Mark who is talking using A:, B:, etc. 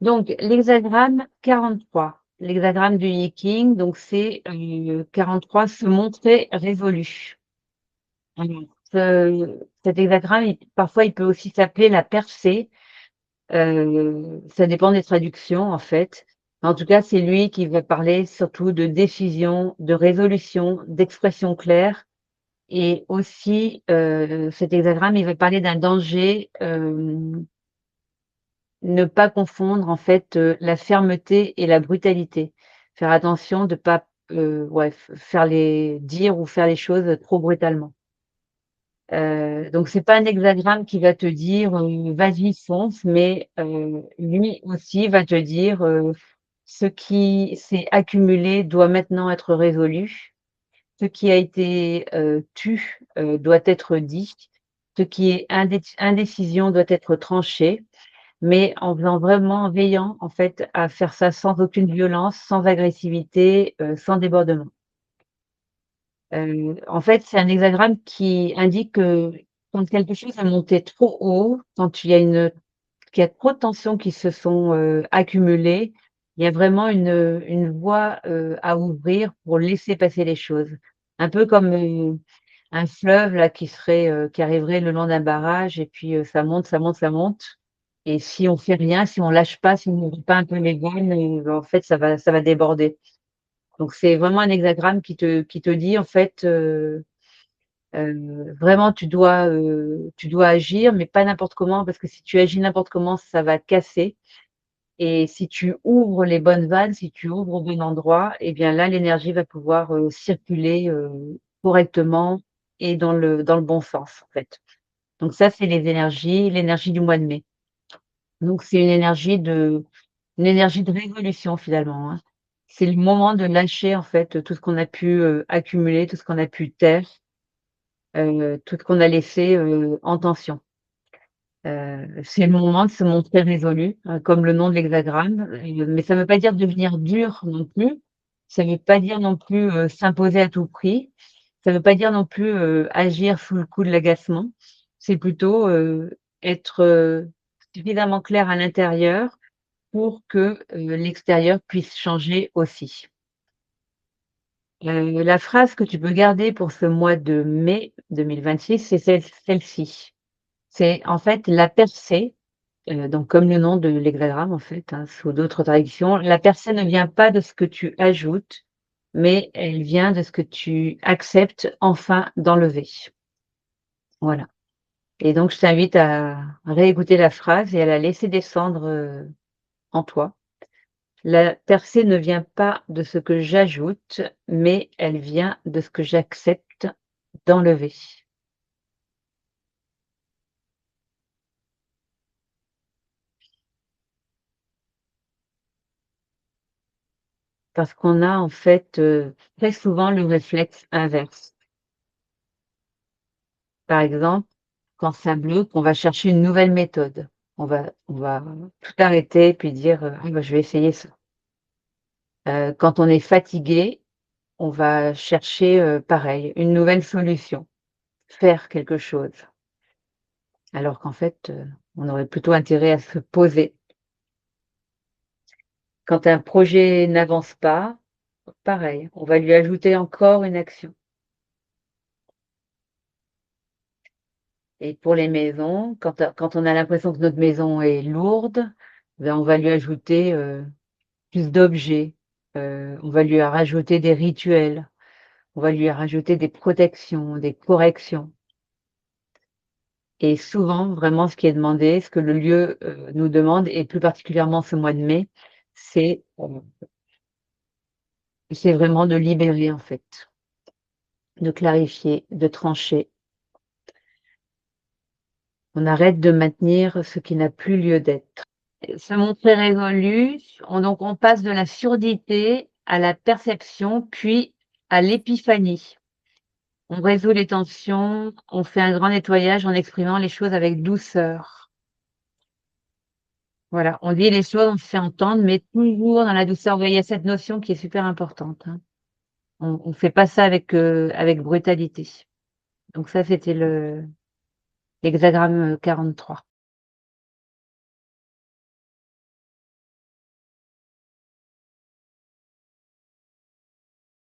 A: Donc, l'hexagramme 43, l'hexagramme du Yi King, donc c'est 43, se montrer résolu. Alors, cet hexagramme, parfois, il peut aussi s'appeler la percée. Ça dépend des traductions, en fait. En tout cas, c'est lui qui va parler surtout de décision, de résolution, d'expression claire. Et aussi, cet hexagramme, il va parler d'un danger, ne pas confondre en fait, la fermeté et la brutalité. Faire attention de pas, ouais, dire ou faire les choses trop brutalement. Donc c'est pas un hexagramme qui va te dire, «Vas-y fonce», mais lui aussi va te dire, «Ce qui s'est accumulé doit maintenant être résolu. Ce qui a été, doit être dit. Ce qui est indécision doit être tranché», mais en veillant en fait à faire ça sans aucune violence, sans agressivité, sans débordement. En fait, c'est un hexagramme qui indique que quand quelque chose est monté trop haut, quand qu'il y a trop de tensions qui se sont, accumulées, il y a vraiment une voie, à ouvrir pour laisser passer les choses. Un peu comme, un fleuve là qui arriverait le long d'un barrage et puis, ça monte, ça monte, ça monte et si on fait rien, si on lâche pas, si on n'ouvre pas un peu les vannes, en fait, ça va déborder. Donc c'est vraiment un hexagramme qui te dit en fait, vraiment tu dois agir, mais pas n'importe comment parce que si tu agis n'importe comment, ça va casser et si tu ouvres les bonnes vannes, si tu ouvres au bon endroit et bien là, l'énergie va pouvoir, circuler, correctement et dans le bon sens, en fait. Donc ça, c'est l'énergie du mois de mai. Donc c'est une énergie de révolution finalement, hein. C'est le moment de lâcher en fait, tout ce qu'on a pu, accumuler, tout ce qu'on a pu taire, tout ce qu'on a laissé, en tension. C'est le moment de se montrer résolu, comme le nom de l'hexagramme, mais ça ne veut pas dire devenir dur non plus. Ça ne veut pas dire non plus, s'imposer à tout prix. Ça ne veut pas dire non plus, agir sous le coup de l'agacement. C'est plutôt, être, suffisamment clair à l'intérieur pour que, l'extérieur puisse changer aussi. La phrase que tu peux garder pour ce mois de mai 2026, c'est celle-ci. C'est en fait la percée, donc comme le nom de l'hexagramme en fait, hein, sous d'autres traductions. La percée ne vient pas de ce que tu ajoutes, mais elle vient de ce que tu acceptes enfin d'enlever. Voilà et donc je t'invite à réécouter la phrase et à la laisser descendre, en toi. La percée ne vient pas de ce que j'ajoute, mais elle vient de ce que j'accepte d'enlever. Parce qu'on a en fait, très souvent le réflexe inverse. Par exemple, quand ça bloque, on va chercher une nouvelle méthode. On va tout arrêter puis dire, «Ah bah, je vais essayer ça». Quand on est fatigué, on va chercher, pareil, une nouvelle solution, faire quelque chose. Alors qu'en fait, on aurait plutôt intérêt à se poser. Quand un projet n'avance pas, pareil, on va lui ajouter encore une action. Et pour les maisons, quand on a l'impression que notre maison est lourde, ben, on va lui ajouter, plus d'objets, on va lui rajouter des rituels, on va lui rajouter des protections, des corrections et souvent, vraiment, ce qui est demandé, ce que le lieu, nous demande et plus particulièrement ce mois de mai, c'est vraiment de libérer, en fait, de clarifier, de trancher. On arrête de maintenir ce qui n'a plus lieu d'être. Se montrer résolu, on passe de la surdité à la perception, puis à l'épiphanie. On résout les tensions, on fait un grand nettoyage en exprimant les choses avec douceur. Voilà, on dit les choses, on se fait entendre, mais toujours dans la douceur. Il y a cette notion qui est super importante, hein. On fait pas ça avec brutalité. Donc ça, c'était l'hexagramme, 43.